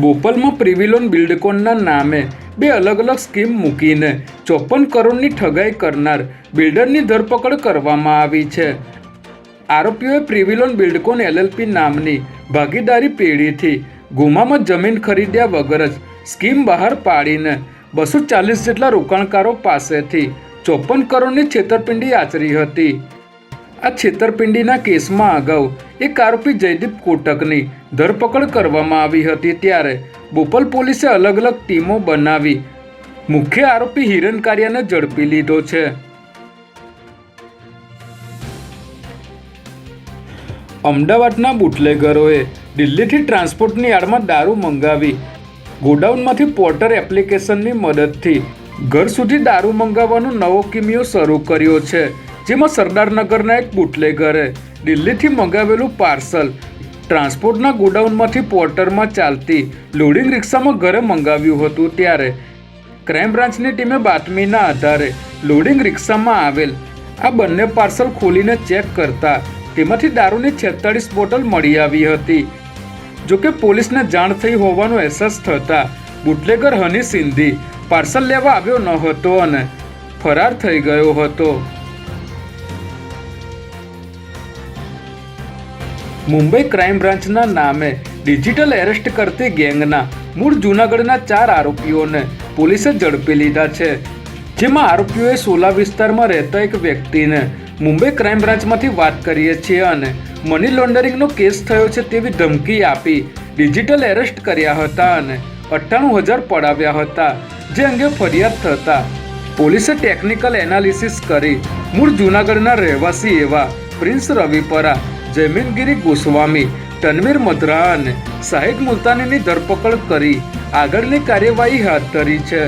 બોપલમાં પ્રિવિલોન બિલ્ડકોનના નામે બે અલગ અલગ સ્કીમ મૂકીને 54 કરોડની ઠગાઈ કરનાર બિલ્ડરની ધરપકડ કરવામાં આવી છે. આરોપીઓએ પ્રિવિલોન બિલ્ડકોન LLP નામની ભાગીદારી પેઢીથી ગુમામાં જમીન ખરીદ્યા વગર જ સ્કીમ બહાર પાડીને 240 જેટલા રોકાણકારો પાસેથી 54 કરોડની છેતરપિંડી આચરી હતી. આ છેતરપિંડીના કેસમાં અગાઉ એક આરોપી જયદીપ કોટકની ધરપકડ કરવામાં આવી હતી. ત્યારે બોપલ પોલીસે અલગ અલગ ટીમો બનાવી મુખ્ય આરોપી હિરેન કારિયાને ઝડપી લીધો છે. અમદાવાદના બુટલેગરોએ દિલ્હીથી ટ્રાન્સપોર્ટની આડમાં દારૂ મંગાવી ગોડાઉનમાંથી પોર્ટર એપ્લિકેશનની મદદથી ઘર સુધી દારૂ મંગાવવાનો નવો કિમિયો શરૂ કર્યો છે. જેમાં સરદારનગરના એક બુટલેગરે દિલ્હીથી મંગાવેલું પાર્સલ ટ્રાન્સપોર્ટના ગોડાઉનમાંથી પોર્ટરમાં ચાલતી લોડિંગ રિક્ષામાં ઘરે મંગાવ્યું હતું. ત્યારે ક્રાઇમ બ્રાન્ચની ટીમે બાતમીના આધારે લોડિંગ રિક્ષામાં આવેલ આ બંને પાર્સલ ખોલીને ચેક કરતા તેમાંથી દારૂની 46 બોટલ મળી આવી હતી. જોકે પોલીસને જાણ થઈ હોવાનો અહેસાસ થતાં બુટલેગર હની સિંધી પાર્સલ લેવા આવ્યો ન હતો અને ફરાર થઈ ગયો હતો. મુંબઈ ક્રાઇમ બ્રાન્ચના નામે ડિજિટલ એરેસ્ટ કરતી ગેંગના મૂળ જૂનાગઢના 4 આરોપીઓને પોલીસે ઝડપી લીધા છે. જેમાં આરોપીઓએ સોલા વિસ્તારમાં રહેતા એક વ્યક્તિને મુંબઈ ક્રાઇમ બ્રાન્ચમાંથી વાત કરીએ છીએ અને મની લોન્ડરિંગનો કેસ થયો છે તેવી ધમકી આપી ડિજિટલ એરેસ્ટ કર્યા હતા અને 98,000 પડાવ્યા હતા. જે અંગે ફરિયાદ થતાં પોલીસે ટેકનિકલ એનાલિસિસ કરી મૂળ જૂનાગઢના રહેવાસી એવા પ્રિન્સ રવિપરા, જયમીનગીરી ગોસ્વામી, તનવીર મદ્રાહ અને શાહિદ મુલતાનીની ધરપકડ કરી આગળની કાર્યવાહી હાથ ધરી છે.